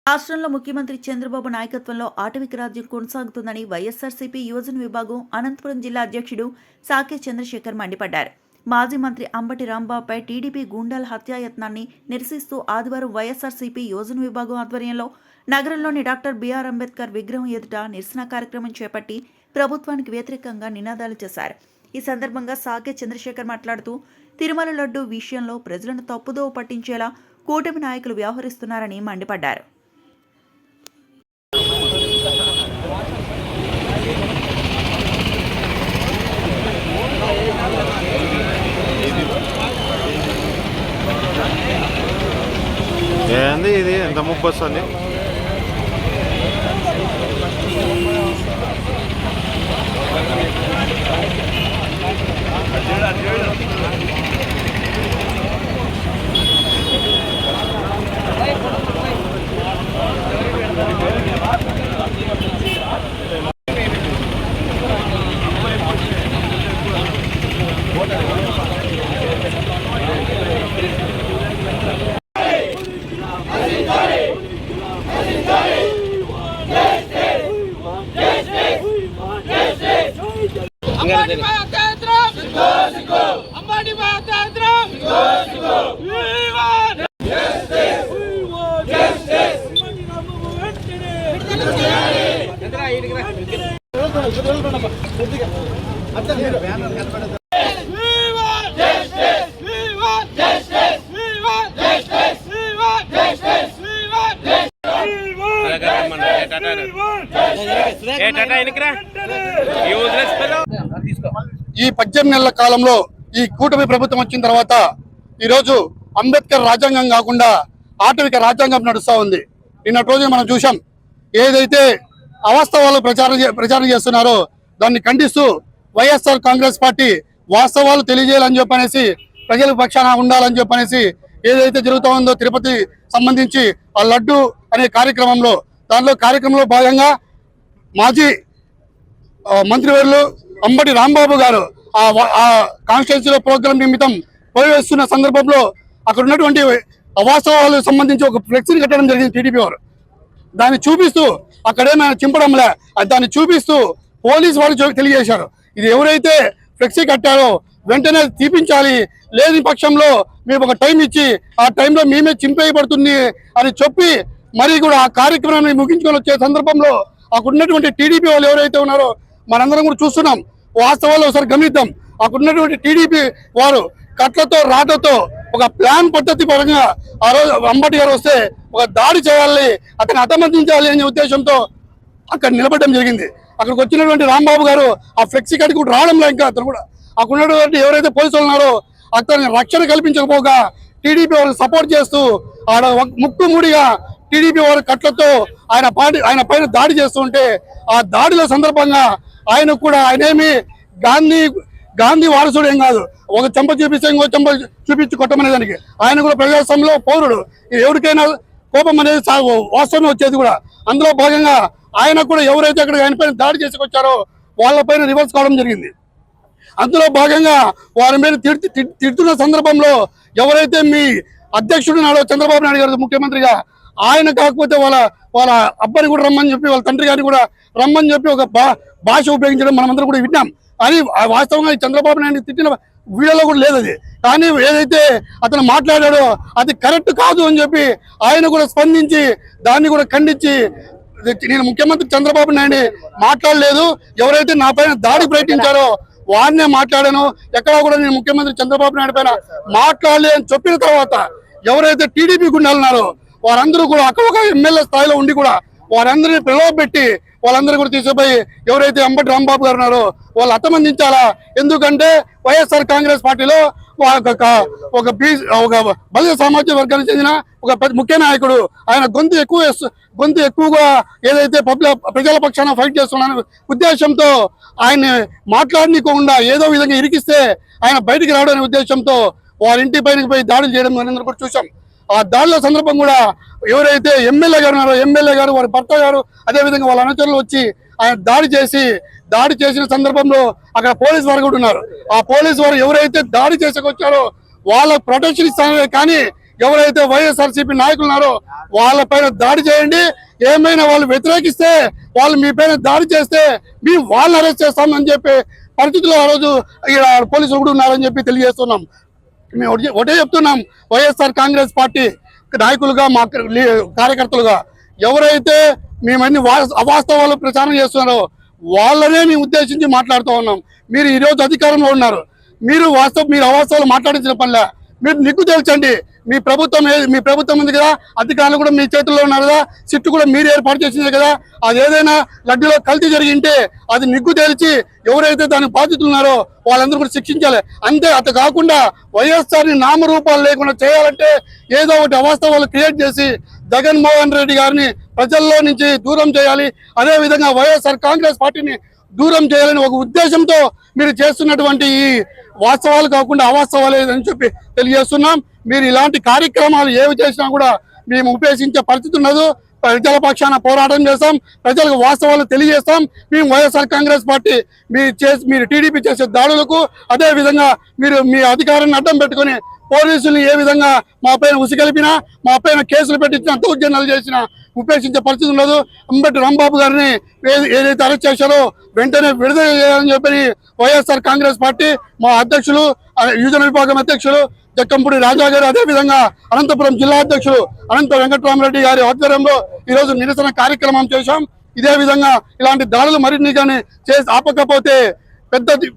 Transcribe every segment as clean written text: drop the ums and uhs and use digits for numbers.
రాష్ట్రంలో ముఖ్యమంత్రి చంద్రబాబు నాయకత్వంలో ఆటవిక రాజ్యం కొనసాగుతుందని వైఎస్ఆర్సీపీ యువజన విభాగం అనంతపురం జిల్లా అధ్యక్షుడు సాకే చంద్రశేఖర్ మండిపడ్డారు. మాజీ మంత్రి అంబటి రాంబాబుపై టీడీపీ గూండాల హత్యాయత్నాన్ని నిరసిస్తూ ఆదివారం వైఎస్ఆర్సీపీ యువజన విభాగం ఆధ్వర్యంలో నగరంలోని డాక్టర్ బిఆర్ అంబేద్కర్ విగ్రహం ఎదుట నిరసన కార్యక్రమం చేపట్టి ప్రభుత్వానికి వ్యతిరేకంగా నినాదాలు చేశారు. ఈ సందర్భంగా సాకే చంద్రశేఖర్ మాట్లాడుతూ తిరుమల లడ్డు విషయంలో ప్రజలను తప్పుదోవ పట్టించేలా కూటమి నాయకులు వ్యవహరిస్తున్నారని మండిపడ్డారు. ఏంది ఇది ఎంత ముప్పు వస్తుంది? ఈ 18 నెలల కాలంలో ఈ కూటమి ప్రభుత్వం వచ్చిన తర్వాత ఈరోజు అంబేద్కర్ రాజ్యాంగం కాకుండా ఆటవిక రాజ్యాంగం నడుస్తూ ఉంది. నిన్నటి రోజు మనం చూసాం, ఏదైతే అవాస్తవాలు ప్రచారం చేస్తున్నారో దాన్ని ఖండిస్తూ వైఎస్ఆర్ కాంగ్రెస్ పార్టీ వాస్తవాలు తెలియజేయాలని చెప్పనేసి, ప్రజల పక్షాన ఉండాలని చెప్పనేసి ఏదైతే జరుగుతూ ఉందో తిరుపతి సంబంధించి ఆ లడ్డు అనే కార్యక్రమంలో భాగంగా మాజీ మంత్రివర్యులు అంబటి రాంబాబు గారు ఆ కాన్స్టిట్యున్సీలో ప్రోగ్రాం నిమిత్తం పోయివేస్తున్న సందర్భంలో అక్కడ ఉన్నటువంటి అవాస్తవాలకు సంబంధించి ఒక ఫ్లెక్సీని కట్టడం జరిగింది టీడీపీ వారు. దాన్ని చూపిస్తూ అక్కడేమైనా చింపడంలే, దాన్ని చూపిస్తూ పోలీసు వాళ్ళు తెలియజేశారు, ఇది ఎవరైతే ఫ్లెక్సీ కట్టారో వెంటనే తీపించాలి, లేని పక్షంలో మేము ఒక టైం ఇచ్చి ఆ టైంలో మేమే చింపేయబడుతుంది అని చెప్పి మరి కూడా ఆ కార్యక్రమాన్ని ముగించుకొని వచ్చే సందర్భంలో అక్కడ ఉన్నటువంటి టీడీపీ వాళ్ళు ఎవరైతే ఉన్నారో మనందరం కూడా చూస్తున్నాం. వాస్తవాలు ఒకసారి గమనిద్దాం. అక్కడ ఉన్నటువంటి టీడీపీ వారు కట్లతో రాటతో ఒక ప్లాన్ పద్ధతి పరంగా ఆ రోజు అంబటి గారు వస్తే ఒక దాడి చేయాలి, అతన్ని హతమందించాలి అనే ఉద్దేశంతో అక్కడ నిలబడడం జరిగింది. అక్కడికి వచ్చినటువంటి రాంబాబు గారు ఆ ఫ్లెక్సీ కాడికి కూడా రావడంలో ఇంకా అతను కూడా అక్కడ ఉన్నటువంటి ఎవరైతే పోలీసులు ఉన్నారో అతన్ని రక్షణ కల్పించకపోగా టీడీపీ వారికి సపోర్ట్ చేస్తూ ఆడ ముక్కుముడిగా టీడీపీ వారి కట్లతో ఆయన పైన దాడి చేస్తుంటే ఆ దాడిలో సందర్భంగా ఆయనేమి గాంధీ వారసుడు ఏం కాదు, ఒక చెంప చూపిస్తే ఇంకో చెంప చూపించి కొట్టమనే దానికి ఆయన కూడా ప్రజాస్వామ్యంలో పౌరుడు. ఎవరికైనా కోపం అనేది వాస్తవమే వచ్చేది కూడా. అందులో భాగంగా ఆయన కూడా ఎవరైతే అక్కడ ఆయన పైన దాడి చేసుకొచ్చారో వాళ్ళపైన రివర్స్ కావడం జరిగింది. అందులో భాగంగా వారి మీద తిడుతున్న సందర్భంలో ఎవరైతే మీ అధ్యక్షుడు నాడో చంద్రబాబు నాయుడు గారు ముఖ్యమంత్రిగా, ఆయన కాకపోతే వాళ్ళ అబ్బాయిని కూడా రమ్మని చెప్పి వాళ్ళ తండ్రి గారిని కూడా రమ్మని చెప్పి ఒక భాష ఉపయోగించడం మనమందరం కూడా విన్నాం. అని వాస్తవంగా చంద్రబాబు నాయుడు తిట్టిన వీడియోలో కూడా లేదు అది. కానీ ఏదైతే అతను మాట్లాడాడో అది కరెక్ట్ కాదు అని చెప్పి ఆయన కూడా స్పందించి దాన్ని కూడా ఖండించి, నేను ముఖ్యమంత్రి చంద్రబాబు నాయుడు మాట్లాడలేదు, ఎవరైతే నా పైన దాడి ప్రయత్నించారో వారినే మాట్లాడాను, ఎక్కడా కూడా నేను ముఖ్యమంత్రి చంద్రబాబు నాయుడు పైన మాట్లాడలే అని చెప్పిన తర్వాత ఎవరైతే టీడీపీ గుండాలు ఉన్నారో వారందరూ కూడా అక్కడ ఎమ్మెల్యే స్థాయిలో ఉండి కూడా వారందరినీ ప్రలోభపెట్టి వాళ్ళందరూ కూడా తీసుకుపోయి ఎవరైతే అంబటి రాంబాబు గారు ఉన్నారో వాళ్ళు హతమందించాలా. ఎందుకంటే వైఎస్ఆర్ కాంగ్రెస్ పార్టీలో ఒక బలిజ సామాజిక వర్గానికి చెందిన ఒక ముఖ్య నాయకుడు, ఆయన గొంతు ఎక్కువగా ఏదైతే ప్రజల పక్షాన ఫైట్ చేస్తున్న ఉద్దేశంతో ఆయన మాట్లాడనీయకుండా ఏదో విధంగా ఇరికిస్తే ఆయన బయటికి రావడం అనే ఉద్దేశంతో వారి ఇంటి పైనకి పోయి దాడులు చేయడం మనందరూ కూడా చూసాం. ఆ దాడుల సందర్భం కూడా ఎవరైతే ఎమ్మెల్యే గారు ఉన్నారో ఎమ్మెల్యే గారు వారి భర్త గారు అదేవిధంగా వాళ్ళ అనుచరులు వచ్చి ఆయన దాడి చేసిన సందర్భంలో అక్కడ పోలీసు వారు కూడా ఉన్నారు. ఆ పోలీసు వారు ఎవరైతే దాడి చేసుకొచ్చారో వాళ్ళ ప్రొటెక్షన్ ఇస్తారే కానీ ఎవరైతే వైఎస్ఆర్సీపీ నాయకులు ఉన్నారో వాళ్ళపైన దాడి చేయండి. ఏమైనా వాళ్ళు వ్యతిరేకిస్తే, వాళ్ళు మీ పైన దాడి చేస్తే మీ వాళ్ళని అరెస్ట్ చేస్తామని చెప్పి పరిస్థితుల్లో ఆ రోజు ఇక్కడ పోలీసులు కూడా ఉన్నారని చెప్పి తెలియజేస్తున్నాం. మేము ఒకటే చెప్తున్నాం, వైఎస్ఆర్ కాంగ్రెస్ పార్టీ నాయకులుగా మా కార్యకర్తలుగా ఎవరైతే మేమన్ని అవాస్తవాలు ప్రచారం చేస్తున్నారో వాళ్ళనే మేము ఉద్దేశించి మాట్లాడుతూ ఉన్నాం. మీరు ఈరోజు అధికారంలో ఉన్నారు, మీరు అవాస్తవాలు మాట్లాడించిన పనిలే. మీరు నిగ్గు తేల్చండి. మీ ప్రభుత్వం ఉంది కదా, అధికారులు కూడా మీ చేతుల్లో ఉన్నారు కదా, సిట్టు కూడా మీరు ఏర్పాటు చేసిందే కదా. అది ఏదైనా లడ్డూలో కల్తీ జరిగింటే అది నిగ్గు తేల్చి ఎవరైతే దానికి బాధ్యతలు ఉన్నారో వాళ్ళందరూ కూడా శిక్షించాలి. అంతే. అటు కాకుండా వైఎస్ఆర్ని నామరూపాలు లేకుండా చేయాలంటే ఏదో ఒకటి అవాస్తవాలు క్రియేట్ చేసి జగన్మోహన్ రెడ్డి గారిని ప్రజల్లో నుంచి దూరం చేయాలి. అదే విధంగా వైఎస్ఆర్ కాంగ్రెస్ పార్టీని దూరం చేయాలని ఒక ఉద్దేశంతో మీరు చేస్తున్నటువంటి ఈ వాస్తవాలు కాకుండా అవాస్తవాలు అని చెప్పి తెలియజేస్తున్నాం. మీరు ఇలాంటి కార్యక్రమాలు ఏవి చేసినా కూడా మేము ఉపేక్షించే పరిస్థితి ఉండదు. ప్రజల పక్షాన పోరాటం చేస్తాం, ప్రజలకు వాస్తవాలు తెలియజేస్తాం. మేము వైఎస్ఆర్ కాంగ్రెస్ పార్టీ మీరు టీడీపీ చేసే దాడులకు, అదే విధంగా మీరు మీ అధికారాన్ని అడ్డం పెట్టుకుని పోలీసులు ఏ విధంగా మా పైన ఉసిగలిపినా, మా పైన కేసులు పెట్టించినా, దౌర్జన్యాలు చేసినా ఉపేక్షించే పరిస్థితి ఉండదు. అంబటి రాంబాబు గారిని ఏదైతే అరెస్ట్ చేశారో వెంటనే విడుదల చేయాలని చెప్పి వైఎస్ఆర్ కాంగ్రెస్ పార్టీ మా అధ్యక్షులు, యువజన విభాగం అధ్యక్షులు జక్కంపూడి రాజా గారు, అదే విధంగా అనంతపురం జిల్లా అధ్యక్షులు అనంత వెంకటరామరెడ్డి గారి ఆధ్వర్యంలో ఈరోజు నిరసన కార్యక్రమం చేశాం. ఇదే విధంగా ఇలాంటి దాడులు మరిన్ని కానీ చేసి ఆపకపోతే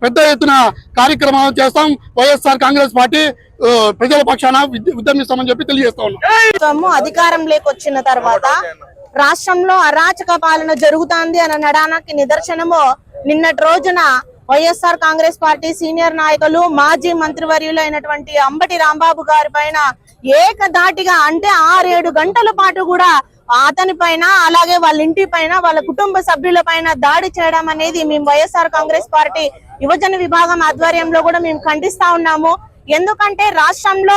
పెద్ద ఎత్తున కార్యక్రమాలు చేస్తాం. వైఎస్ఆర్ కాంగ్రెస్ పార్టీ ప్రజల పక్షాన ఉద్యమిస్తామని చెప్పి తెలియజేస్తా ఉన్నాం. అధికారంలోకి వచ్చిన తర్వాత రాష్ట్రంలో అరాచక పాలన జరుగుతుంది అన్న నడానికి నిదర్శనము నిన్నటి రోజున వైఎస్ఆర్ కాంగ్రెస్ పార్టీ సీనియర్ నాయకులు మాజీ మంత్రివర్యులు అయినటువంటి అంబటి రాంబాబు గారి పైన ఏకధాటిగా అంటే 6-7 గంటల పాటు కూడా అతని పైన, అలాగే వాళ్ళ ఇంటి పైన, వాళ్ళ కుటుంబ సభ్యుల పైన దాడి చేయడం అనేది మేము వైఎస్ఆర్ కాంగ్రెస్ పార్టీ యువజన విభాగం ఆధ్వర్యంలో కూడా మేము ఖండిస్తా ఉన్నాము. ఎందుకంటే రాష్ట్రంలో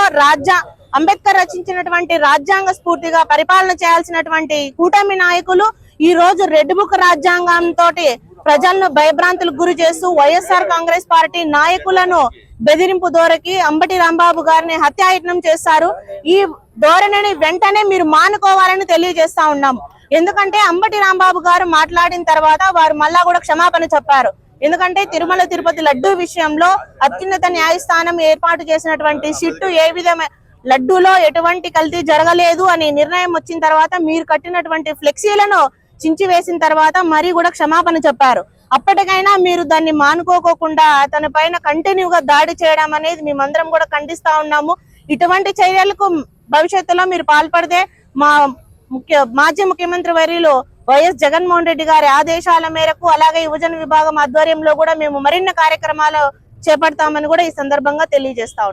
అంబేద్కర్ రచించినటువంటి రాజ్యాంగ స్ఫూర్తిగా పరిపాలన చేయాల్సినటువంటి కూటమి నాయకులు ఈ రోజు రెడ్ బుక్ రాజ్యాంగం తోటి ప్రజలను భయభ్రాంతులకు గురి చేస్తూ వైఎస్ఆర్ కాంగ్రెస్ పార్టీ నాయకులను బెదిరింపు ధోరణికి అంబటి రాంబాబు గారిని హత్యాయత్నం చేశారు. ఈ ధోరణిని వెంటనే మీరు మానుకోవాలని తెలియజేస్తా ఉన్నాం. ఎందుకంటే అంబటి రాంబాబు గారు మాట్లాడిన తర్వాత వారు మళ్ళా కూడా క్షమాపణ చెప్పారు. ఎందుకంటే తిరుమల తిరుపతి లడ్డూ విషయంలో అత్యున్నత న్యాయస్థానం ఏర్పాటు చేసినటువంటి సిట్టు ఏ విధమైన లడ్డూలో ఎటువంటి కల్తీ జరగలేదు అని నిర్ణయం వచ్చిన తర్వాత మీరు కట్టినటువంటి ఫ్లెక్సీలను చించివేసిన తర్వాత మరీ కూడా క్షమాపణ చెప్పారు. అప్పటికైనా మీరు దాన్ని మానుకోకుండా తన పైన కంటిన్యూగా దాడి చేయడం అనేది మేమందరం కూడా ఖండిస్తా ఉన్నాము. ఇటువంటి చర్యలకు భవిష్యత్తులో మీరు పాల్పడితే మాజీ ముఖ్యమంత్రి వర్యులు వైఎస్ జగన్మోహన్ రెడ్డి గారి ఆదేశాల మేరకు, అలాగే యువజన విభాగం ఆధ్వర్యంలో కూడా మేము మరిన్ని కార్యక్రమాలు చేపడతామని కూడా ఈ సందర్భంగా తెలియజేస్తా ఉన్నాం.